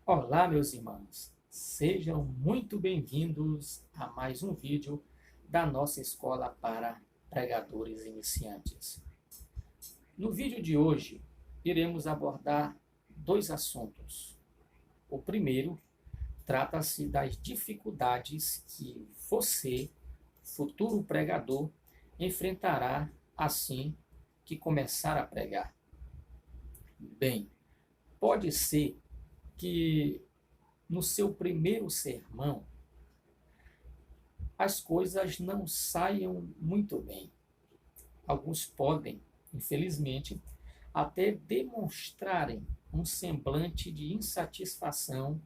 Olá, meus irmãos. Sejam muito bem-vindos a mais um vídeo da nossa escola para pregadores iniciantes. No vídeo de hoje, iremos abordar dois assuntos. O primeiro trata-se das dificuldades que você, futuro pregador, enfrentará assim que começar a pregar. Bem, pode ser que no seu primeiro sermão as coisas não saiam muito bem. Alguns podem, infelizmente, até demonstrarem um semblante de insatisfação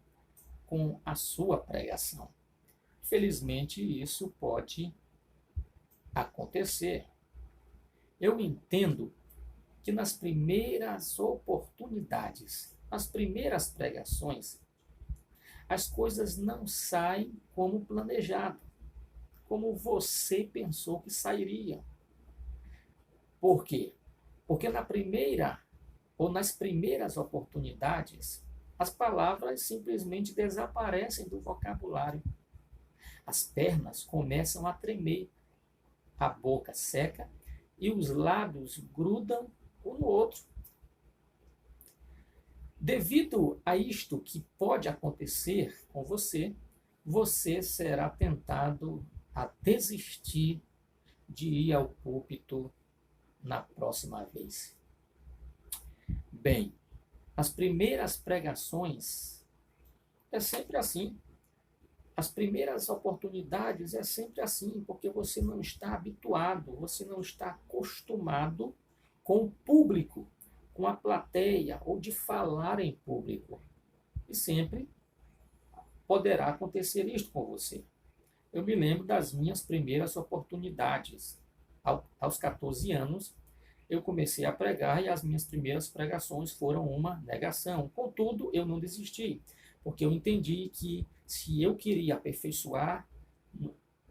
com a sua pregação. Felizmente, isso pode acontecer. Eu entendo que nas primeiras oportunidades, nas primeiras pregações, as coisas não saem como planejado, como você pensou que sairia. Por quê? Porque na primeira ou nas primeiras oportunidades, as palavras simplesmente desaparecem do vocabulário. As pernas começam a tremer, a boca seca e os lábios grudam um no outro. Devido a isto que pode acontecer com você, você será tentado a desistir de ir ao púlpito na próxima vez. Bem, as primeiras pregações é sempre assim. As primeiras oportunidades é sempre assim, porque você não está habituado, você não está acostumado com o público, com a plateia, ou de falar em público. E sempre poderá acontecer isto com você. Eu me lembro das minhas primeiras oportunidades. Aos 14 anos, eu comecei a pregar e as minhas primeiras pregações foram uma negação. Contudo, eu não desisti, porque eu entendi que se eu queria aperfeiçoar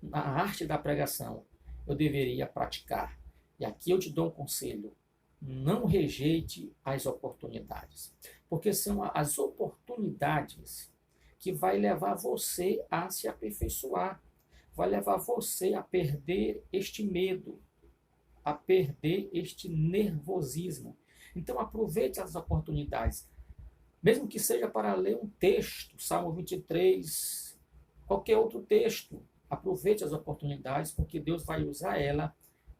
na arte da pregação, eu deveria praticar. E aqui eu te dou um conselho: não rejeite as oportunidades, porque são as oportunidades que vai levar você a se aperfeiçoar, vai levar você a perder este medo, a perder este nervosismo. Então aproveite as oportunidades, mesmo que seja para ler um texto, Salmo 23, qualquer outro texto. Aproveite as oportunidades, porque Deus vai usar ela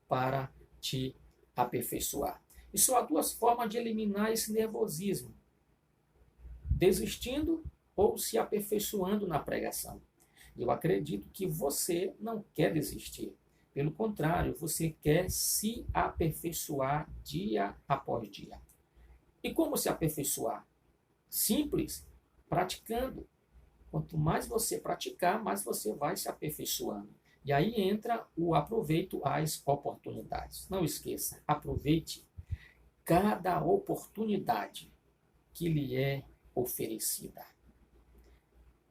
para te aperfeiçoar. E só há duas formas de eliminar esse nervosismo: desistindo ou se aperfeiçoando na pregação. Eu acredito que você não quer desistir. Pelo contrário, você quer se aperfeiçoar dia após dia. E como se aperfeiçoar? Simples, praticando. Quanto mais você praticar, mais você vai se aperfeiçoando. E aí entra o aproveito às oportunidades. Não esqueça, aproveite cada oportunidade que lhe é oferecida.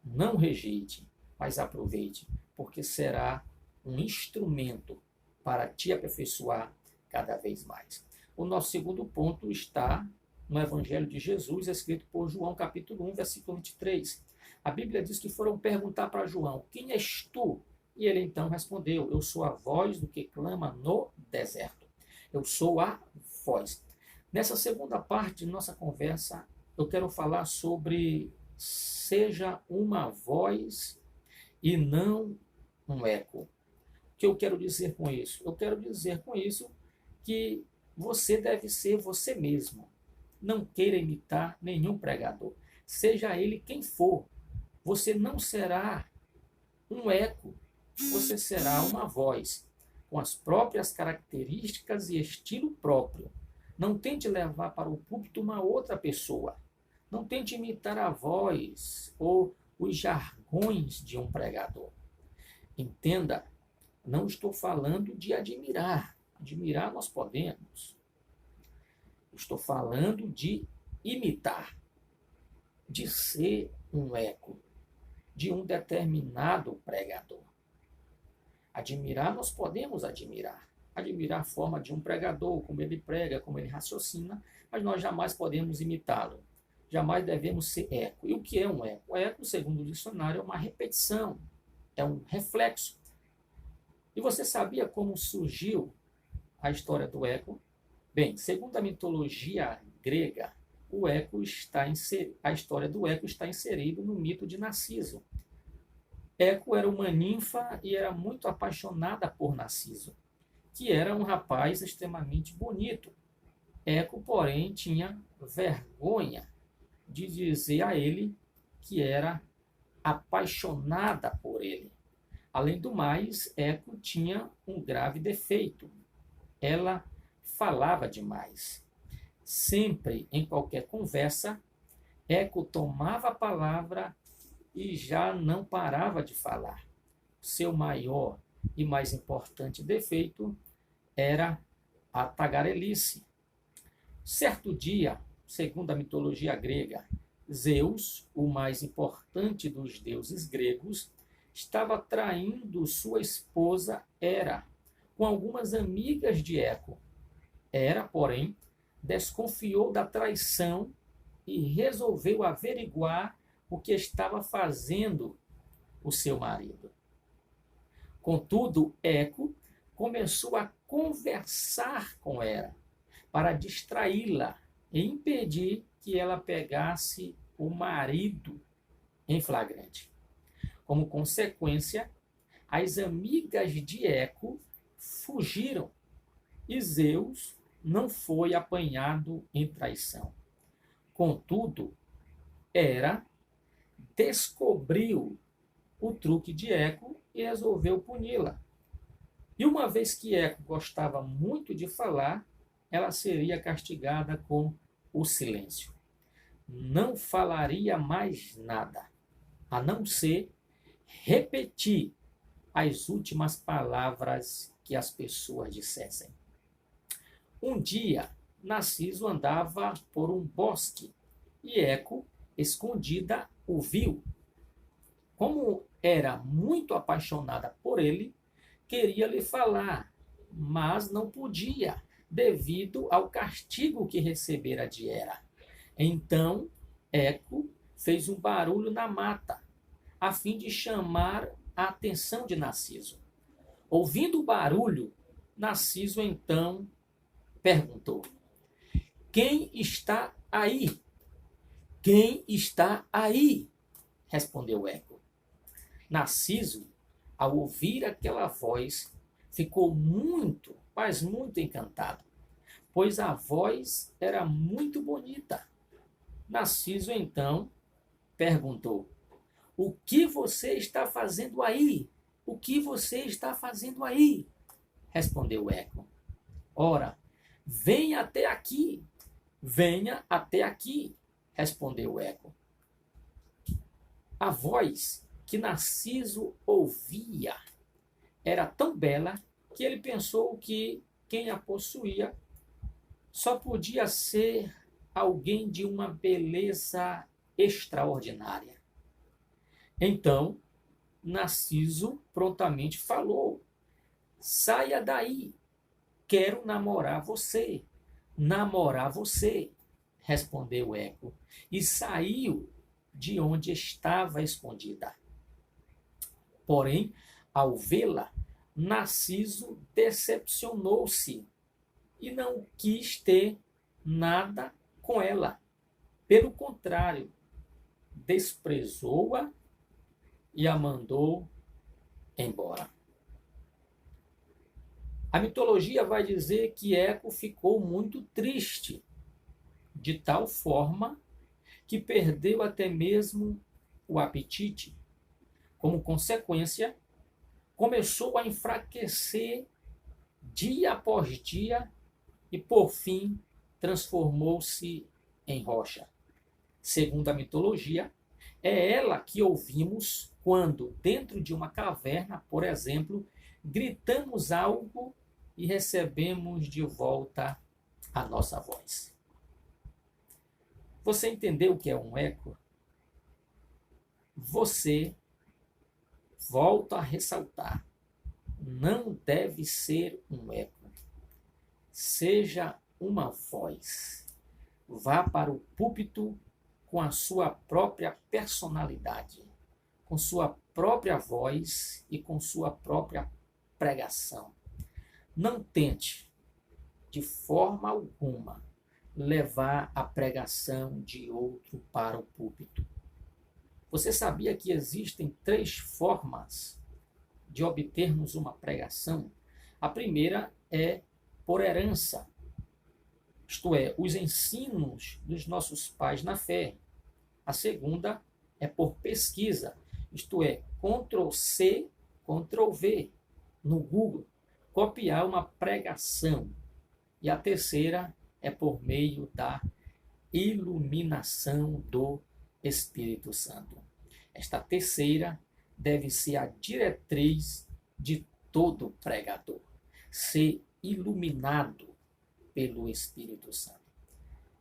Não rejeite, mas aproveite, porque será um instrumento para te aperfeiçoar cada vez mais. O nosso segundo ponto está no Evangelho de Jesus, escrito por João, capítulo 1, versículo 23. A Bíblia diz que foram perguntar para João: quem és tu? E ele então respondeu: eu sou a voz do que clama no deserto. Eu sou a voz. Nessa segunda parte de nossa conversa, eu quero falar sobre seja uma voz e não um eco. O que eu quero dizer com isso? Eu quero dizer com isso que você deve ser você mesmo. Não queira imitar nenhum pregador. Seja ele quem for. Você não será um eco. Você será uma voz, com as próprias características e estilo próprio. Não tente levar para o púlpito uma outra pessoa. Não tente imitar a voz ou os jargões de um pregador. Entenda, não estou falando de admirar. Admirar nós podemos. Estou falando de imitar, de ser um eco de um determinado pregador. Admirar nós podemos admirar. Admirar a forma de um pregador, como ele prega, como ele raciocina, mas nós jamais podemos imitá-lo. jamais devemos ser eco. E o que é um eco? O eco, segundo o dicionário, é uma repetição, é um reflexo. E você sabia como surgiu a história do eco? Bem, segundo a mitologia grega, a história do eco está inserida no mito de Narciso. Eco era uma ninfa e era muito apaixonada por Narciso, que era um rapaz extremamente bonito. Eco, porém, tinha vergonha de dizer a ele que era apaixonada por ele. Além do mais, Eco tinha um grave defeito. Ela falava demais. Sempre, em qualquer conversa, Eco tomava a palavra e já não parava de falar. Seu maior e mais importante defeito era a tagarelice. Certo dia, segundo a mitologia grega, Zeus, o mais importante dos deuses gregos, estava traindo sua esposa Hera com algumas amigas de Eco. Hera, porém, desconfiou da traição e resolveu averiguar o que estava fazendo o seu marido. Contudo, Eco começou a conversar com Hera para distraí-la e impedir que ela pegasse o marido em flagrante. Como consequência, as amigas de Eco fugiram e Zeus não foi apanhado em traição. Contudo, Hera descobriu o truque de Eco e resolveu puni-la. E uma vez que Eco gostava muito de falar, ela seria castigada com o silêncio. Não falaria mais nada, a não ser repetir as últimas palavras que as pessoas dissessem. Um dia, Narciso andava por um bosque e Eco, escondida, o viu. Como era muito apaixonada por ele, queria lhe falar, mas não podia, devido ao castigo que recebera de Hera. Então, Eco fez um barulho na mata, a fim de chamar a atenção de Narciso. Ouvindo o barulho, Narciso então perguntou: "Quem está aí? Quem está aí?" respondeu Eco. Narciso, ao ouvir aquela voz, ficou muito, mas muito encantado, pois a voz era muito bonita. Narciso então perguntou: "O que você está fazendo aí? O que você está fazendo aí?" respondeu Eco. "Ora, venha até aqui, venha até aqui", respondeu Eco. A voz que Narciso ouvia era tão bela que ele pensou que quem a possuía só podia ser alguém de uma beleza extraordinária. Então, Narciso prontamente falou: "Saia daí, quero namorar você, respondeu Eco, e saiu de onde estava escondida. Porém, ao vê-la, Narciso decepcionou-se e não quis ter nada com ela. Pelo contrário, desprezou-a e a mandou embora. A mitologia vai dizer que Eco ficou muito triste, de tal forma que perdeu até mesmo o apetite. Como consequência, começou a enfraquecer dia após dia e, por fim, transformou-se em rocha. Segundo a mitologia, é ela que ouvimos quando, dentro de uma caverna, por exemplo, gritamos algo e recebemos de volta a nossa voz. Você entendeu o que é um eco? Você, volto a ressaltar, não deve ser um eco. Seja uma voz. Vá para o púlpito com a sua própria personalidade, com sua própria voz e com sua própria pregação. Não tente, de forma alguma, levar a pregação de outro para o púlpito. Você sabia que existem 3 formas de obtermos uma pregação? A primeira é por herança, isto é, os ensinos dos nossos pais na fé. A segunda é por pesquisa, isto é, Ctrl+C, Ctrl+V no Google, copiar uma pregação. E a terceira é por meio da iluminação do Espírito Santo. Esta terceira deve ser a diretriz de todo pregador, ser iluminado pelo Espírito Santo.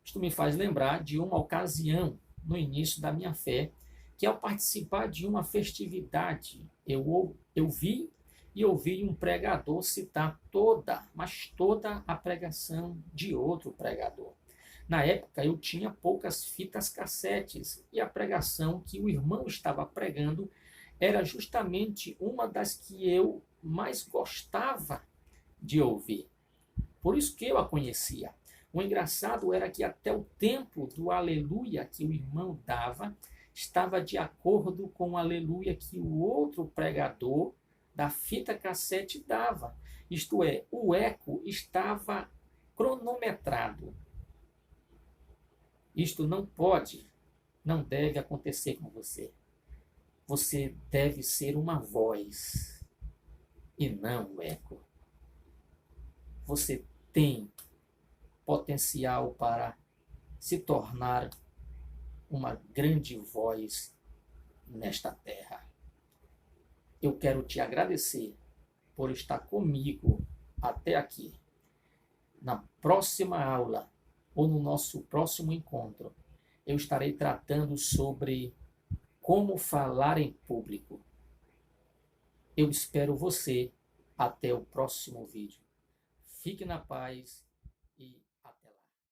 Isto me faz lembrar de uma ocasião no início da minha fé, que ao participar de uma festividade, eu vi e ouvi um pregador citar toda a pregação de outro pregador. Na época eu tinha poucas fitas cassetes e a pregação que o irmão estava pregando era justamente uma das que eu mais gostava de ouvir. Por isso que eu a conhecia. O engraçado era que até o tempo do aleluia que o irmão dava estava de acordo com o aleluia que o outro pregador da fita cassete dava. Isto é, o eco estava cronometrado. Isto não pode, não deve acontecer com você. Você deve ser uma voz e não um eco. Você tem potencial para se tornar uma grande voz nesta terra. Eu quero te agradecer por estar comigo até aqui. Na próxima aula ou no nosso próximo encontro, eu estarei tratando sobre como falar em público. Eu espero você até o próximo vídeo. Fique na paz